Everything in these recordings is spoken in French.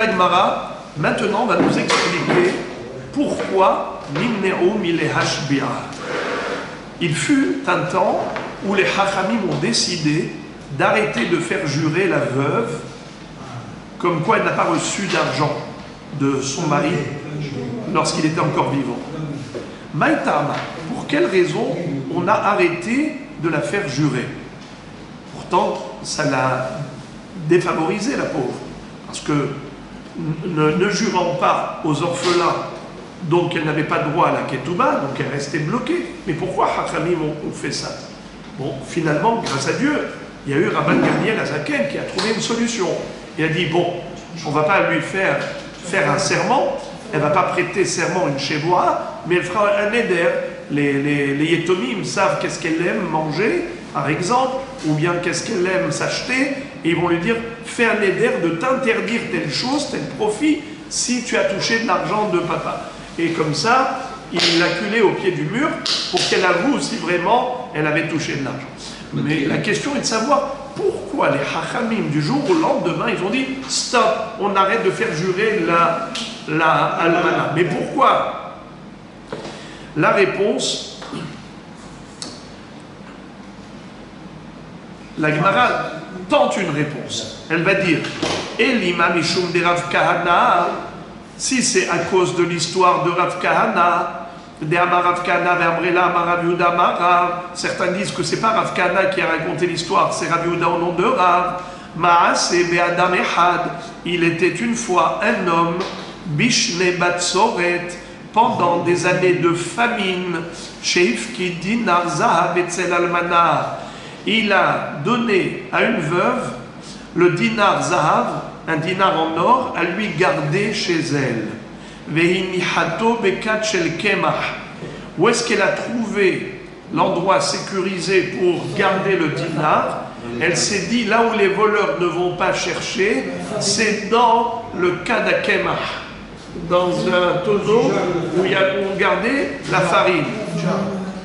La Gemara, maintenant, va nous expliquer pourquoi Nimneu milehash bi'a. Il fut un temps où les Chachamim ont décidé d'arrêter de faire jurer la veuve comme quoi elle n'a pas reçu d'argent de son mari lorsqu'il était encore vivant. Maïtama, pour quelle raison on a arrêté de la faire jurer? Pourtant, ça l'a défavorisé, la pauvre. Parce que ne jurant pas aux orphelins, donc elle n'avait pas droit à la ketouba, donc elle restait bloquée. Mais pourquoi Hachamim ont fait ça? Bon, finalement, grâce à Dieu, il y a eu Rabban Gamliel Azaken qui a trouvé une solution. Il a dit, bon, on ne va pas lui faire un serment, elle ne va pas prêter serment une chevoa, mais elle fera un éder. Les Yetomim savent qu'est-ce qu'elle aime manger, par exemple, ou bien qu'est-ce qu'elle aime s'acheter, et ils vont lui dire, fais un éder de t'interdire telle chose, tel profit, si tu as touché de l'argent de papa. Et comme ça, il l'a acculé au pied du mur pour qu'elle avoue si vraiment elle avait touché de l'argent. Mais la question est de savoir pourquoi les Chachamim, du jour au lendemain, ils ont dit stop, on arrête de faire jurer la almana. Mais pourquoi? La réponse, la Gemara tente une réponse. Elle va dire Elima mishum de Rav Kahana, si c'est à cause de l'histoire de Rav Kahana, de Amarav Kahana, Verbrela, Amarav Yehuda, Amarav. Certains disent que c'est pas Rav Kahana qui a raconté l'histoire, c'est Rav Yehuda au nom de Rav. Maase be'adam echad, il était une fois un homme, bishne batsoret, pendant des années de famine, sheifki dinar zahav etzel almana. Il a donné à une veuve le dinar zahav, un dinar en or, à lui garder chez elle. Où est-ce qu'elle a trouvé l'endroit sécurisé pour garder le dinar? Elle s'est dit, là où les voleurs ne vont pas chercher, c'est dans le kadakemah, dans un tonneau où on gardait la farine.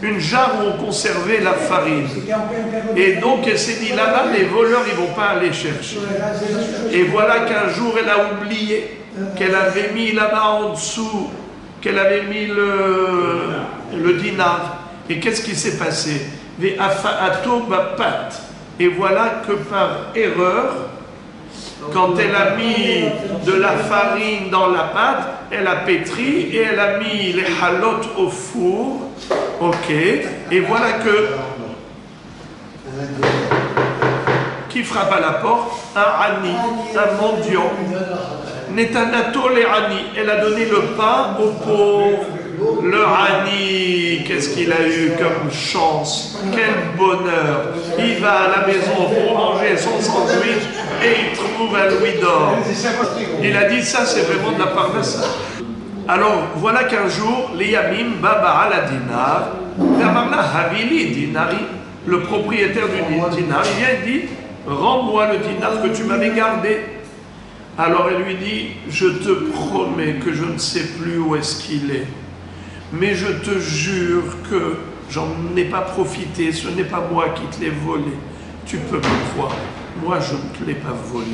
Une jarre où on conservait la farine. Et donc elle s'est dit, là-bas, les voleurs, ils ne vont pas aller chercher. Et voilà qu'un jour, elle a oublié qu'elle avait mis là-bas en dessous, qu'elle avait mis le dinar. Et qu'est-ce qui s'est passé? Et voilà que par erreur, quand elle a mis de la farine dans la pâte, elle a pétri et elle a mis les halotes au four. Ok, et voilà que qui frappe à la porte? Un ani, un mendiant. Netanato le ani, elle a donné le pain au pauvre. Le ani, qu'est-ce qu'il a eu comme chance? Quel bonheur! Il va à la maison pour manger son sandwich et il trouve un louis d'or. Il a dit ça, c'est vraiment de la parnassa. Alors, voilà qu'un jour, les Yamim, Baba ala dinar, Gamarla Havili dinari, le propriétaire du dinar, il vient et dit, rends-moi le dinar que tu m'avais gardé. Alors elle lui dit, je te promets que je ne sais plus où est-ce qu'il est, mais je te jure que j'en ai pas profité, ce n'est pas moi qui te l'ai volé. Tu peux me croire, moi je ne te l'ai pas volé.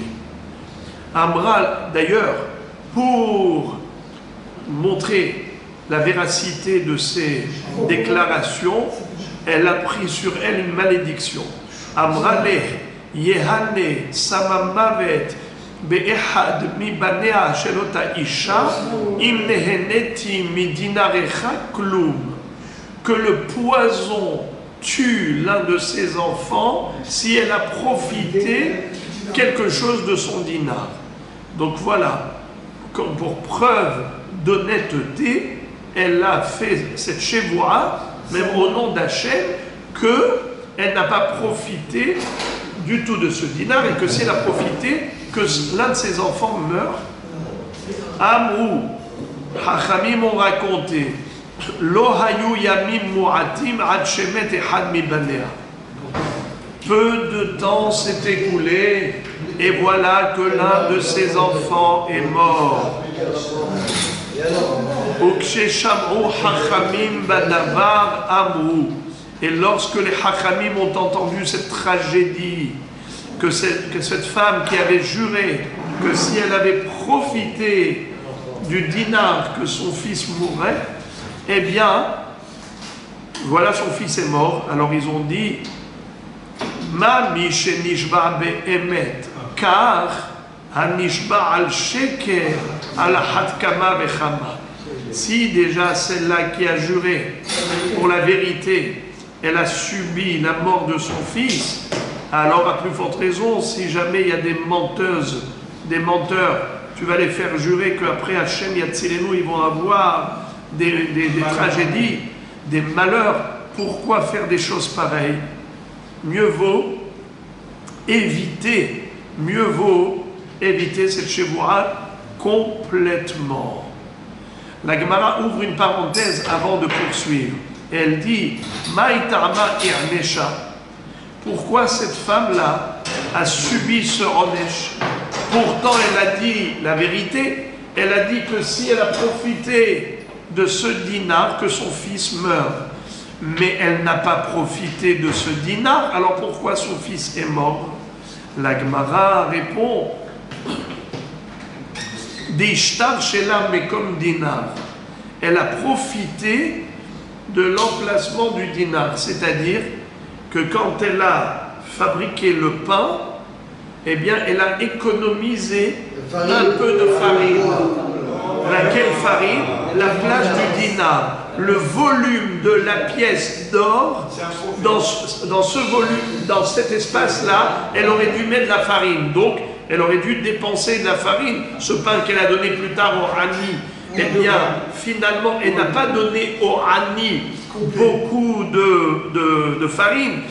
Amra, d'ailleurs, pour montrer la véracité de ces déclarations, elle a pris sur elle une malédiction. Amrale yehane samamavet be'ehad mi banea shelota isha im neheneti mi dinarecha klum, que le poison tue l'un de ses enfants si elle a profité quelque chose de son dinar. Donc voilà, comme pour preuve d'honnêteté, elle a fait cette chevoa, même au nom d'Hachem, qu'elle n'a pas profité du tout de ce dinar et que si elle a profité, que l'un de ses enfants meurt. Amrou, Hachamim ont raconté, Lo hayu yamim mu'atim ad shemet ehad mi banea. Peu de temps s'est écoulé et voilà que l'un de ses enfants est mort. Et lorsque les Hachamim ont entendu cette tragédie, que cette femme qui avait juré que si elle avait profité du dinar que son fils mourrait, eh bien, voilà, son fils est mort. Alors ils ont dit, Ma mishenishba be'emet, car hanishba al sheker al hatkama bechama. Si déjà celle-là qui a juré pour la vérité, elle a subi la mort de son fils, alors à plus forte raison, si jamais il y a des menteuses, des menteurs, tu vas les faire jurer qu'après Hachem Yatzilenu, ils vont avoir des tragédies, des malheurs. Pourquoi faire des choses pareilles? Mieux vaut éviter cette Shevuah complètement. La Gemara ouvre une parenthèse avant de poursuivre. Et elle dit, Maïtarma irnesha. Pourquoi cette femme-là a subi ce onesh? Pourtant, elle a dit la vérité. Elle a dit que si elle a profité de ce dinar, que son fils meurt. Mais elle n'a pas profité de ce dinar. Alors pourquoi son fils est mort? La Gemara répond, D'ishtar shela mekom dinar. Elle a profité de l'emplacement du dinar, c'est-à-dire que quand elle a fabriqué le pain, eh bien, elle a économisé un peu de farine. Laquelle farine? La place du dinar. Le volume de la pièce d'or, dans ce volume, dans cet espace-là, elle aurait dû mettre de la farine. Donc, elle aurait dû dépenser de la farine. Ce pain qu'elle a donné plus tard au Hani, eh bien, finalement, elle n'a pas donné au Hani beaucoup de farine.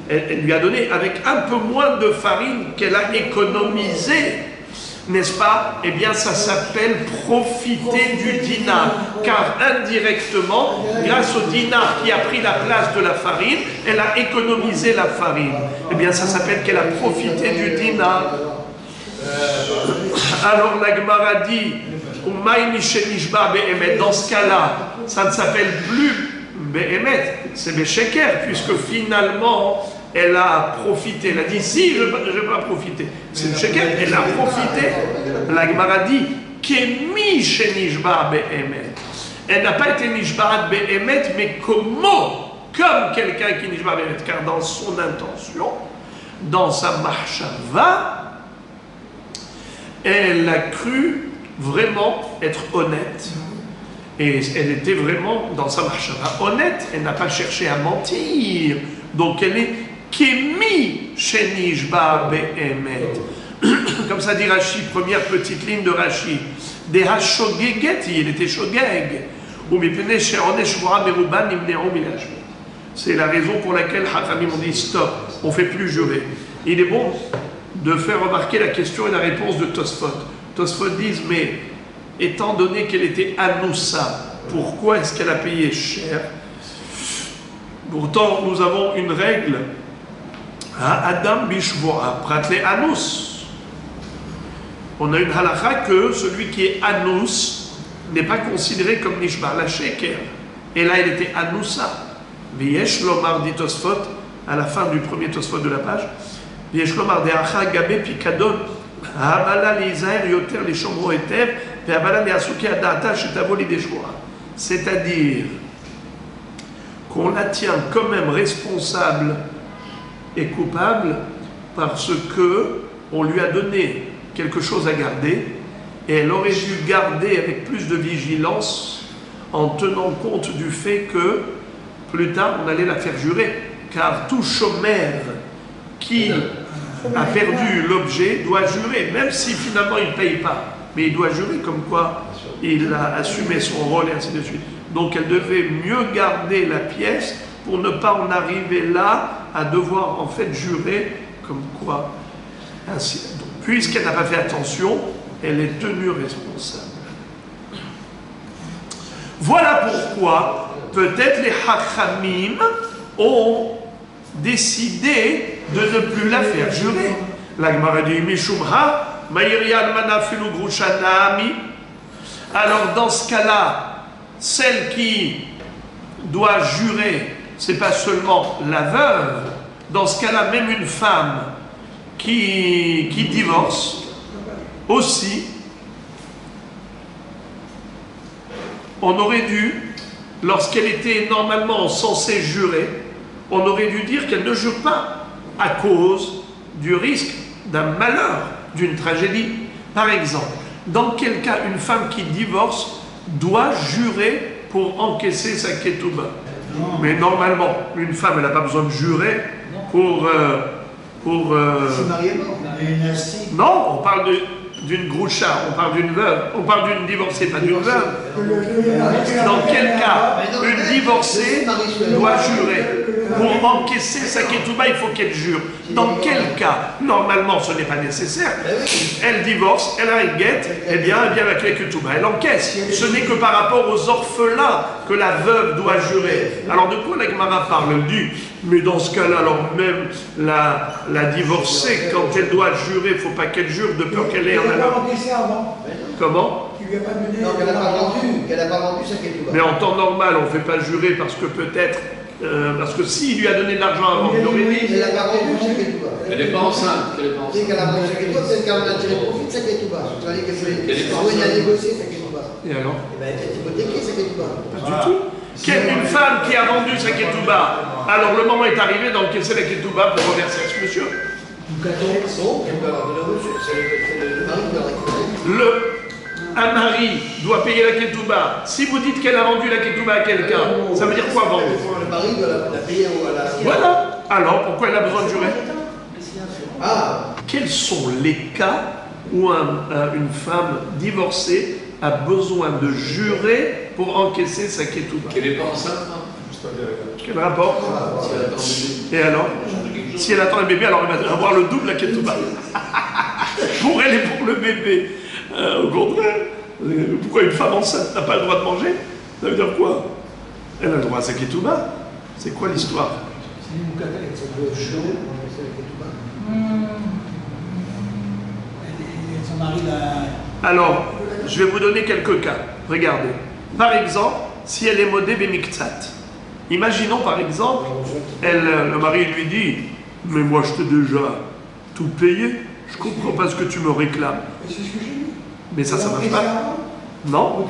Elle lui a donné avec un peu moins de farine qu'elle a économisé. N'est-ce pas? Eh bien, ça s'appelle profiter du dinar. Car indirectement, grâce au dinar qui a pris la place de la farine, elle a économisé la farine. Eh bien, ça s'appelle qu'elle a profité du dinar. Alors, la Gemara dit, dans ce cas-là, ça ne s'appelle plus Be'emet, c'est Besheker, puisque finalement, elle a profité. Elle a dit, si, je ne vais pas profiter. C'est le Sheker, elle a profité. La Gemara dit, Kemi Shenishba Be'emet. Elle n'a pas été Nishbarat Be'emet, mais comment? Comme quelqu'un qui Nishba Be'emet, car dans son intention, dans sa marchava, elle a cru vraiment être honnête. Et elle était vraiment dans sa marchava honnête. Elle n'a pas cherché à mentir. Donc elle est Kemi Shenishba Be'emet. Comme ça dit Rashi, première petite ligne de Rashi. Deha shogegeti, il était shogeg. C'est la raison pour laquelle Hachamim ont dit stop, on ne fait plus jurer. Il est bon de faire remarquer la question et la réponse de Tosfot. Tosfot disent, mais étant donné qu'elle était Anoussa, pourquoi est-ce qu'elle a payé cher? Pourtant, nous avons une règle. Adam bishvoa, pratle Anous. On a une halakha que celui qui est Anous n'est pas considéré comme Nishba la Sheker. Et là, elle était Anoussa. V'yesh lomar dit Tosfot, à la fin du premier Tosfot de la page, V'yesh lomar de'acha gabe pikadon, ha'abala li'zaher yoter li'shomro etev, ve'abala li'asuke adata shetavo lideshvoa. C'est-à-dire qu'on la tient quand même responsable et coupable parce que on lui a donné quelque chose à garder et elle aurait dû garder avec plus de vigilance en tenant compte du fait que plus tard on allait la faire jurer, car tout chômeur qui a perdu l'objet doit jurer, même si finalement il ne paye pas, mais il doit jurer comme quoi il a assumé son rôle et ainsi de suite. Donc elle devait mieux garder la pièce pour ne pas en arriver là à devoir en fait jurer comme quoi. Ainsi. Donc, puisqu'elle n'a pas fait attention, elle est tenue responsable. Voilà pourquoi peut-être les Hachamim ont décidé de ne plus la faire jurer. La Gemara dit Mishumha, Ma'iriyan Manafilu Grushanami. Alors dans ce cas-là, celle qui doit jurer, c'est pas seulement la veuve, dans ce cas-là, même une femme qui divorce, Aussi, on aurait dû, lorsqu'elle était normalement censée jurer, on aurait dû dire qu'elle ne jure pas à cause du risque d'un malheur, d'une tragédie. Par exemple, dans quel cas une femme qui divorce doit jurer pour encaisser sa ketouba? Mais normalement, une femme, elle n'a pas besoin de jurer pour... C'est marié mort. Non, on parle d'une groucha, on parle d'une veuve, on parle d'une divorcée, pas d'une veuve. Dans quel cas une divorcée doit jurer? Pour encaisser sa ketouba, il faut qu'elle jure. Dans quel cas, normalement, ce n'est pas nécessaire. Elle divorce, elle a une guette, eh bien, elle vient avec la ketouba, elle encaisse. Ce n'est que par rapport aux orphelins que la veuve doit jurer. Alors de quoi la Gemara parle? Elle dit, mais dans ce cas-là, alors même la divorcée, quand elle doit jurer, il ne faut pas qu'elle jure de peur qu'elle ait un malheur. Comment? Non, qu'elle n'a pas vendu sa ketouba. Mais en temps normal, on ne fait pas jurer parce que peut-être, parce que s'il lui a donné de l'argent avant, il aurait dit. Elle n'a pas vendu sa ketouba. Elle n'est pas enceinte. Dès qu'elle a vendu sa ketouba, peut-être qu'elle a tiré profit de sa ketouba. Tu vas dire qu'elle a négocié sa ketouba. Et alors? Eh bien, elle est hypothéquée sa ketouba. Pas du tout. Une femme qui a vendu sa ketouba, alors le moment est arrivé d'encaisser la ketouba pour reverser à ce monsieur. Un mari doit payer la ketouba. Si vous dites qu'elle a vendu la ketouba à quelqu'un, ça veut dire quoi vendre? Le mari doit la payer à la... Voilà. Alors pourquoi elle a besoin de jurer? Ah. Quels sont les cas où une femme divorcée a besoin de jurer pour encaisser sa ketouba? Qu'elle n'est pas enceinte. Quel rapport? Et alors? Si elle attend un bébé, alors elle va avoir le double la ketouba. Pour elle et pour le bébé. Au contraire, pourquoi une femme enceinte n'a pas le droit de manger? Ça veut dire quoi? Elle a le droit à sa ketouba. C'est quoi l'histoire? Alors, je vais vous donner quelques cas. Regardez. Par exemple, si elle est modée bemiktsat. Imaginons par exemple, le mari lui dit, mais moi je t'ai déjà tout payé, je comprends pas ce que tu me réclames. Mais ça marche pas. Non,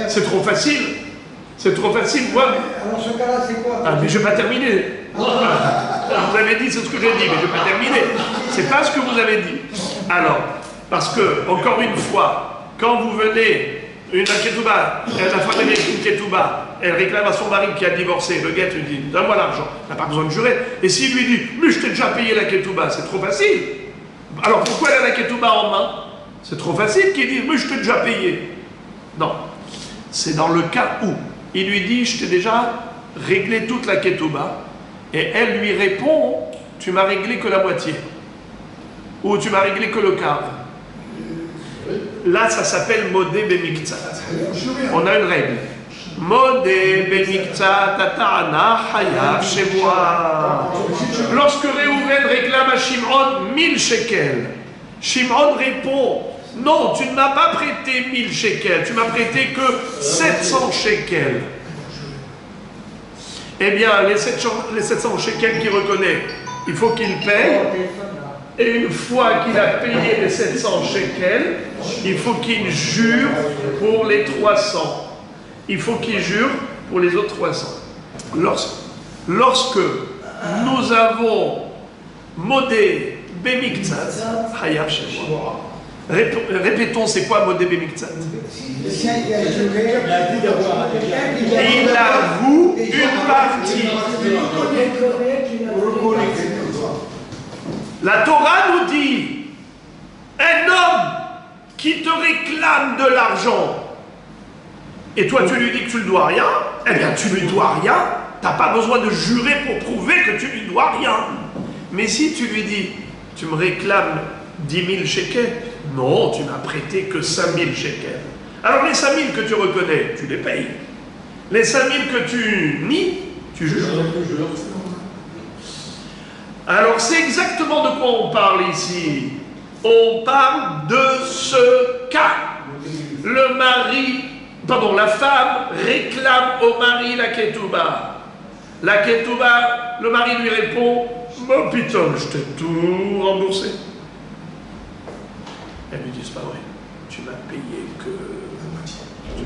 c'est trop facile. C'est trop facile, moi. Alors ce cas-là, c'est quoi? Ah, mais je vais pas terminer. Vous avez dit, c'est ce que j'ai dit, mais je vais pas terminer. C'est pas ce que vous avez dit. Alors, parce que, encore une fois, quand vous venez, une ketouba, la femme avec une ketouba, elle réclame à son mari qui a divorcé, le guet lui dit, donne-moi l'argent, elle n'a pas besoin de jurer. Et s'il lui dit, mais je t'ai déjà payé la ketouba, c'est trop facile. Alors pourquoi elle a la ketouba en main? C'est trop facile qu'il dise, mais je t'ai déjà payé. Non. C'est dans le cas où il lui dit, je t'ai déjà réglé toute la ketouba, et elle lui répond, tu m'as réglé que la moitié. Ou tu m'as réglé que le quart. Là, ça s'appelle modé bemiktsat. On a une règle. Modé bemiktsat ata'ana hayav shevoa. Lorsque Réhouven réclame à Shimon 1000 shekels, Shimon répond, non, tu ne m'as pas prêté 1000 shekels, tu m'as prêté que 700 shekels. Eh bien, les 700 shekels qu'il reconnaît, il faut qu'il paye. Et une fois qu'il a payé les 700 shekels, il faut qu'il jure pour les 300. Il faut qu'il jure pour les autres 300. Lorsque nous avons modé bemiktsat, hayav shevoa. Répétons, c'est quoi modé bemiktsat? Il avoue une partie. La Torah nous dit, un homme qui te réclame de l'argent, et toi tu lui dis que tu ne lui dois rien, eh bien tu lui dois rien, tu n'as pas besoin de jurer pour prouver que tu lui dois rien. Mais si tu lui dis, tu me réclames 10 000 shekels, non, tu m'as prêté que 5 000 shekels. Alors les 5 000 que tu reconnais, tu les payes. Les 5 000 que tu nies, tu jures. Alors c'est exactement de quoi on parle ici. On parle de ce cas. La femme réclame au mari la ketouba. La ketouba, le mari lui répond, mon piton, je t'ai tout remboursé. Elle lui dit, c'est pas vrai, tu m'as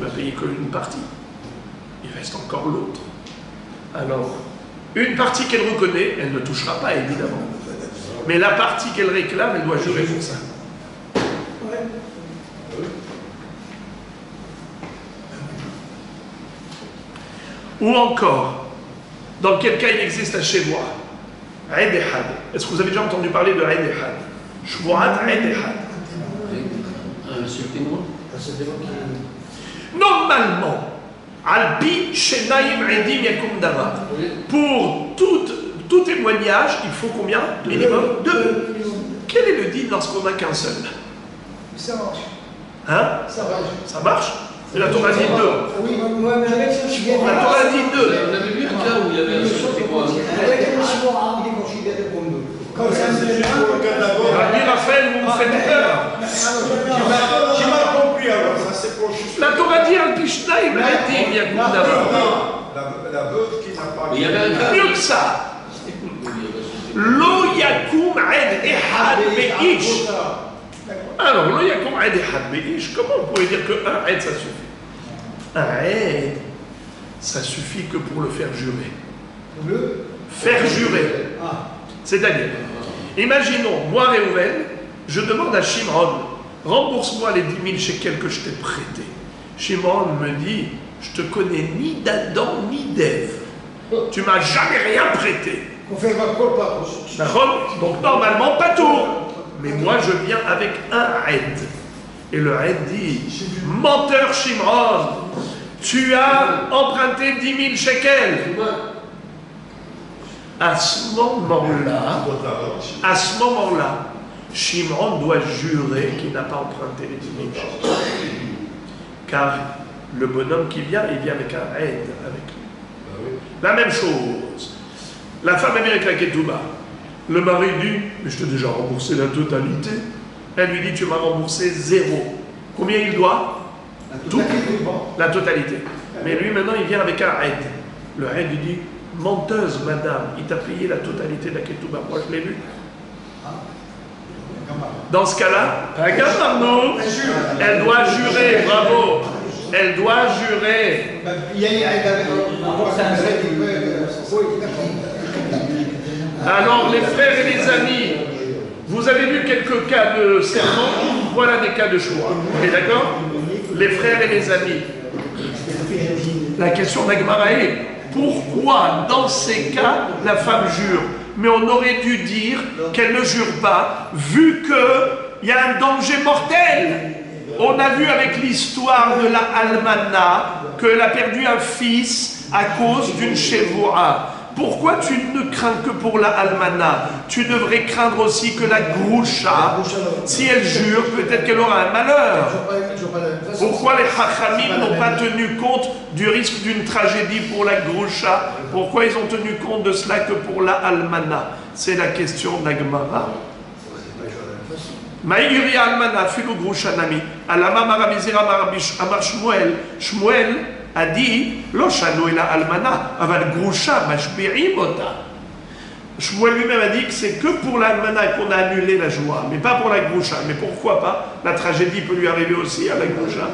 payé qu'une partie. Il reste encore l'autre. Alors, une partie qu'elle reconnaît, elle ne touchera pas, évidemment. Mais la partie qu'elle réclame, elle doit jurer pour ça. Ou encore, dans quel cas il existe un Shevoa, Eid Ehad. Est-ce que vous avez déjà entendu parler de Eid Ehad? Shvoat Eid Ehad. Normalement, Alpi Shenaim Edim Yakum Davar. Pour tout témoignage, il faut combien? Minimum 2. Quel est le din lorsqu'on n'a qu'un seul? Ça marche. Hein? Ça marche? Et la Torah dit 2. Oui, moi, mais avec ce chiffre. La Torah dit 2. On avait vu un cas où il y avait un seul témoin. Avec un chiffre arabe, il est considéré comme 2. Comme ça, c'est juste pour le cas d'abord. Rabbi Raphaël, vous me faites peur. J'ai mal compris alors, ça c'est pour juste. La Torah dit Alpi Shenaim Edim Yakum Davar. La veuve qui n'a pas. Mais il y avait un cas. Mieux que ça. Lo Yakum Eid Ehad Beish. Alors, Lo Yakum Eid Ehad Beish, comment on pourrait dire qu'un Eid ça suffit? Un Eid, ça suffit que pour le faire jurer. Faire jurer. C'est-à-dire, imaginons, moi Réhouven, je demande à Shimon, rembourse-moi les 10 000 shekels que je t'ai prêtés. Shimon me dit, je te connais ni d'Adam ni d'Ève. Tu m'as jamais rien prêté. On fait ma pas. D'accord? Donc normalement, pas tout. Mais moi, je viens avec un Eid. Et le Eid dit, menteur Shimon, tu as emprunté 10 000 shekels. À ce moment-là, Shimon doit jurer qu'il n'a pas emprunté les 10 000 shekels. Car le bonhomme qui vient, il vient avec un Eid avec lui. La même chose. La femme vient avec la ketouba. Le mari dit, mais je t'ai déjà remboursé la totalité. Elle lui dit, tu m'as remboursé 0. Combien il doit? Tout. La totalité. Mais lui, maintenant, il vient avec un Eid. Le Eid lui dit, menteuse, madame, il t'a payé la totalité de la ketouba. Moi, je l'ai vu. Dans ce cas-là, elle doit jurer, bravo. Elle doit jurer. Alors, les frères et les amis, vous avez vu quelques cas de serment, voilà des cas de choix. Vous êtes d'accord? Les frères et les amis. La question d'Agmara est, pourquoi dans ces cas la femme jure? Mais on aurait dû dire qu'elle ne jure pas, vu qu'il y a un danger mortel. On a vu avec l'histoire de la Almana qu'elle a perdu un fils à cause d'une Shevoa. Pourquoi tu ne crains que pour la Almana? Tu devrais craindre aussi que la Groucha, si elle jure, peut-être qu'elle aura un malheur. Pourquoi les Chachamim n'ont pas tenu compte du risque d'une tragédie pour la Groucha? Pourquoi ils ont tenu compte de cela que pour la Almana? C'est la question d'Agmara. Maïri Almana, Philo Groucha Nami, Alama Maramizira Amar Shmuel, Shmuel a dit, Lo shanu ela almana, aval grusha mashbi'im ota. Shmuel lui-même a dit que c'est que pour l'almana qu'on a annulé la joie, mais pas pour la grusha. Mais pourquoi pas? La tragédie peut lui arriver aussi à la grusha.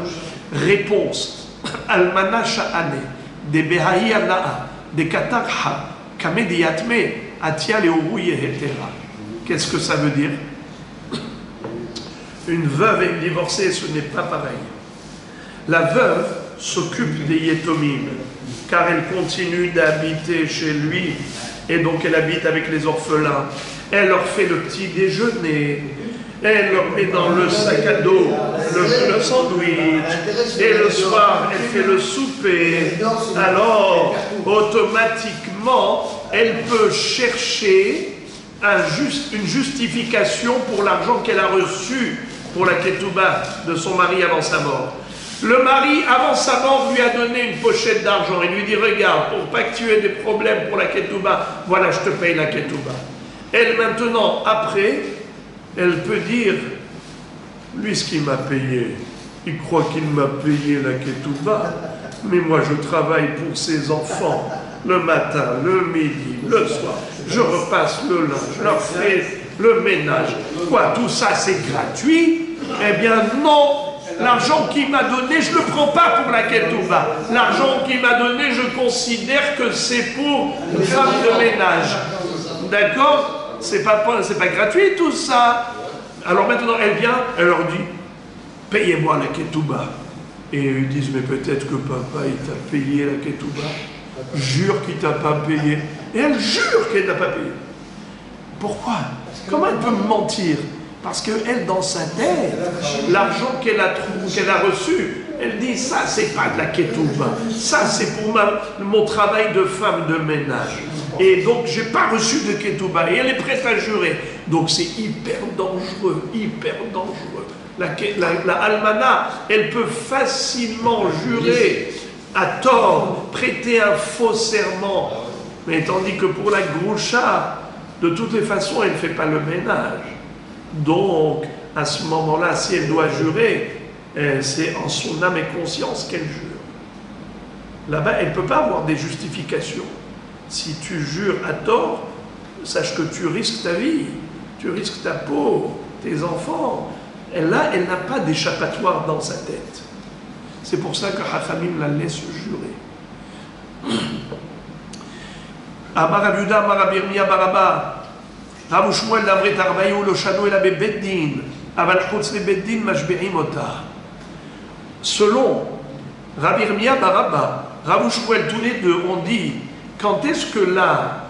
Réponse. Almana sha'ane, de behahi anaa, de katarha, kamediyatme, atia leoru yehetera. Qu'est-ce que ça veut dire? Une veuve et une divorcée, ce n'est pas pareil. La veuve s'occupe des Yetomim, car elle continue d'habiter chez lui, et donc elle habite avec les orphelins. Elle leur fait le petit déjeuner, elle leur met dans le sac à dos le sandwich, et le soir elle fait le souper. Alors, automatiquement, elle peut chercher une justification pour l'argent qu'elle a reçu pour la ketouba de son mari avant sa mort. Le mari, avant sa mort, lui a donné une pochette d'argent. Il lui dit, regarde, pour pas que tu aies des problèmes pour la ketouba, voilà, je te paye la ketouba. Elle, maintenant, après, elle peut dire, lui, ce qu'il m'a payé, il croit qu'il m'a payé la ketouba, mais moi, je travaille pour ses enfants, le matin, le midi, le soir. Je repasse le linge, je leur fais le ménage. Quoi, tout ça, c'est gratuit? Eh bien non, l'argent qu'il m'a donné, je ne le prends pas pour la ketouba. L'argent qu'il m'a donné, je considère que c'est pour une femme de ménage. D'accord? C'est pas gratuit tout ça. Alors maintenant, elle vient, elle leur dit, payez-moi la ketouba. Et ils disent, mais peut-être que papa, il t'a payé la ketouba. Jure qu'il t'a pas payé. Et elle jure qu'elle n'a pas payé. Pourquoi? Comment elle peut me mentir? Parce qu'elle, dans sa tête, l'argent qu'elle a reçu, elle dit, ça, c'est pas de la ketouba. Ça, c'est pour mon travail de femme de ménage. Et donc, j'ai pas reçu de ketouba. Et elle est prête à jurer. Donc, c'est hyper dangereux, hyper dangereux. La almana, elle peut facilement jurer à tort, prêter un faux serment. Mais tandis que pour la groucha, de toutes les façons, elle ne fait pas le ménage. Donc, à ce moment-là, si elle doit jurer, c'est en son âme et conscience qu'elle jure. Là-bas, elle ne peut pas avoir des justifications. Si tu jures à tort, sache que tu risques ta vie, tu risques ta peau, tes enfants. Là, elle n'a pas d'échappatoire dans sa tête. C'est pour ça que Hachamim la laisse jurer. Amar Rav Yehuda, Amar Rabbi Yirmiyah bar Abba, Rav Shmuel d'Amrit Arbaïou, lo shano ela bebeddin, aval chutz le beddin mashbe'im ota. Selon Rabbi Yirmiyah bar Abba, Rav Shmuel, tous les deux ont dit, quand est-ce que la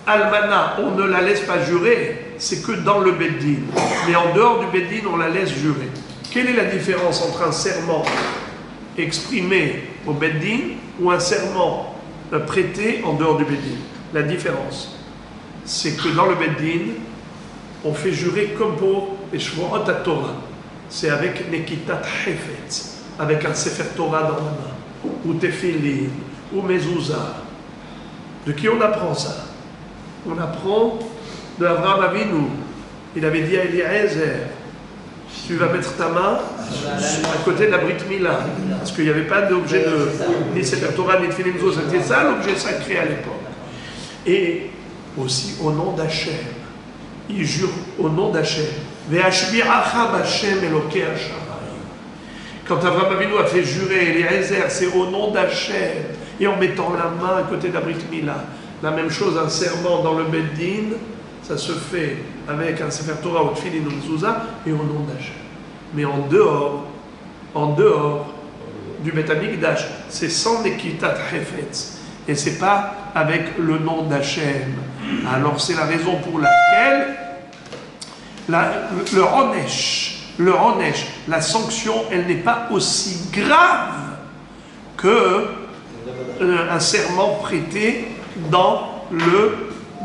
almana, on ne la laisse pas jurer, c'est que dans le beddin. Mais en dehors du beddin, on la laisse jurer. Quelle est la différence entre un serment exprimé au beddin ou un serment prêté en dehors du beddin? La différence, c'est que dans le beddin, on fait jurer comme pour les Shvuot Torah. C'est avec Nekitat Hefetz, avec un Sefer Torah dans la main, ou Tefillin, ou Mezouza. De qui on apprend ça? On apprend de Avraham Avinu. Il avait dit à Eliezer, tu vas mettre ta main à côté de la Brit Mila, parce qu'il n'y avait pas d'objet de ni Sefer Torah ni de Tefillin Mezouza. C'était ça l'objet sacré à l'époque. Et aussi au nom d'Hachem. Il jure au nom d'Hachem. Quand Avraham Avinu a fait jurer Eliezer, c'est au nom d'Hachem. Et en mettant la main à côté de la Brit Mila. La même chose, un serment dans le Beddin, ça se fait avec un Sefer Torah ou Tefillin ou Mezouza et au nom d'Hachem. Mais en dehors du Bet Hamikdash, c'est sans Nekitat Hefetz. Et c'est pas avec le nom d'Hachem. Alors c'est la raison pour laquelle le Onesh, la sanction, elle n'est pas aussi grave que un serment prêté dans le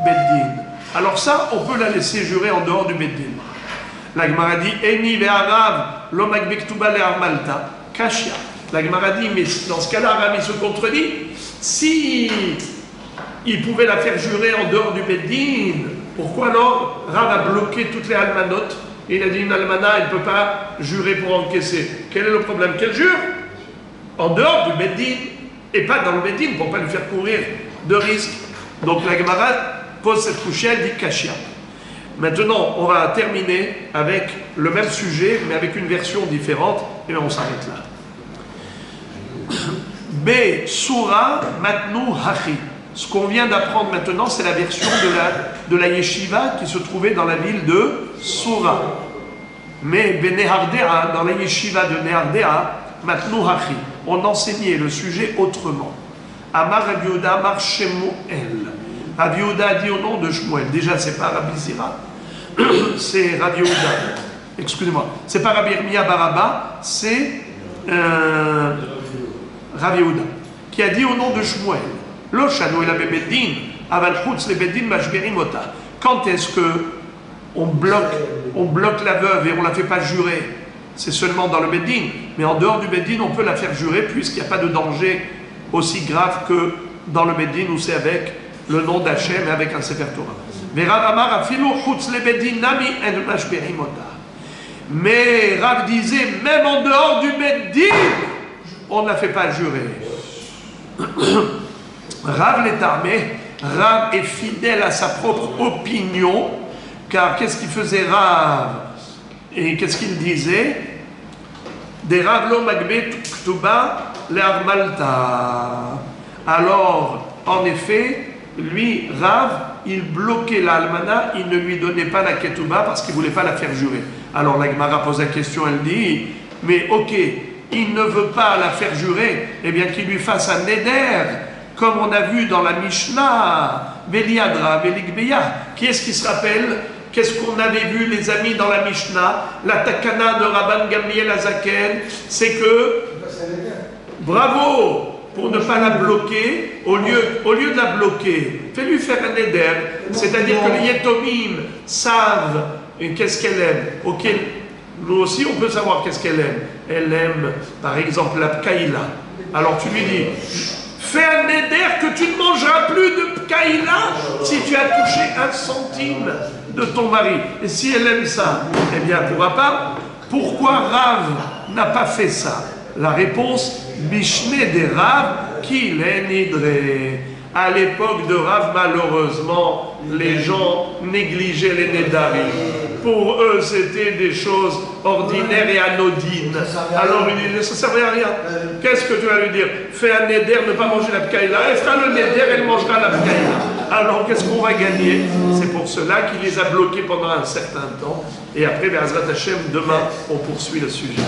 Beddin. Alors ça, on peut la laisser jurer en dehors du Beddin. La Gemara dit Eni ve'arav lo magbek tuba le'armalta kashia. La Gemara dit, mais dans ce cas-là, Aram, il se contredit. Si il pouvait la faire jurer en dehors du Beddin, pourquoi alors Rav a bloqué toutes les almanotes et il a dit une almana, elle ne peut pas jurer pour encaisser. Quel est le problème? Qu'elle jure en dehors du Beddin et pas dans le Beddin pour ne pas lui faire courir de risque. Donc la Gemara pose cette couchée, elle dit Kashia. Maintenant, on va terminer avec le même sujet, mais avec une version différente, et on s'arrête là. B. Soura Matnu Hachi. Ce qu'on vient d'apprendre maintenant, c'est la version de la yeshiva qui se trouvait dans la ville de Soura. Mais Benehardea, dans la yeshiva de Nehardea, Matnu Hachi, on enseignait le sujet autrement. Amar Rav Yehuda, Amar Shemuel. Rav Yehuda a dit au nom de Shmuel. Déjà, c'est pas Rabbi Zira, c'est Rav Yehuda. Excusez-moi, c'est pas Rabbi Yirmiyah bar Abba, c'est Rav Yehuda, qui a dit au nom de Shmuel, Lo shano ela bebeddin, aval chutz le beddin mashberim ota. Quand est-ce que on bloque la veuve et on la fait pas jurer? C'est seulement dans le beddin, mais en dehors du beddin, on peut la faire jurer puisqu'il n'y a pas de danger aussi grave que dans le beddin où c'est avec le nom d'Hachem et avec un Sefer Torah. Verav amar afilu chutz le beddin nami en mashberim ota. Mais Rav disait, même en dehors du beddin, on ne la fait pas jurer. Rav l'étarmé, Rav est fidèle à sa propre opinion, car qu'est-ce qu'il faisait Rav? Et qu'est-ce qu'il disait? Des Rav lo magbe ktuba le'armalta. Alors, en effet, lui, Rav, il bloquait l'almana, il ne lui donnait pas la ketouba parce qu'il ne voulait pas la faire jurer. Alors la Gemara pose la question, elle dit, mais ok, il ne veut pas la faire jurer, eh bien qu'il lui fasse un neder, comme on a vu dans la Mishnah, Veliadra, Veligbeya. Qui est-ce qui se rappelle? Qu'est-ce qu'on avait vu, les amis, dans la Mishnah? La takana de Rabban Gamliel Azaken, c'est que, bravo, pour ne pas la bloquer, au lieu de la bloquer, fais-lui faire un éder, c'est-à-dire que les Yetomim savent qu'est-ce qu'elle aime. Ok, nous aussi on peut savoir qu'est-ce qu'elle aime. Elle aime, par exemple, la pkaïla. Alors tu lui dis, fais un éder que tu ne mangeras plus de pkaïla si tu as touché 1 centime de ton mari. Et si elle aime ça, eh bien elle ne pourra pas. Pourquoi Rav n'a pas fait ça? La réponse, Bishne des Rav, qu'il est nidré. À l'époque de Rav, malheureusement, les gens négligeaient les nédarim. Pour eux, c'était des choses ordinaires et anodines. Alors, il dit, ça ne servait à rien. Qu'est-ce que tu vas lui dire? Fais un néder, ne pas manger la pkaïla. Elle fera le néder, elle mangera la pkaïla. Alors, qu'est-ce qu'on va gagner? C'est pour cela qu'il les a bloqués pendant un certain temps. Et après, Be'ezrat Hashem, demain, on poursuit le sujet.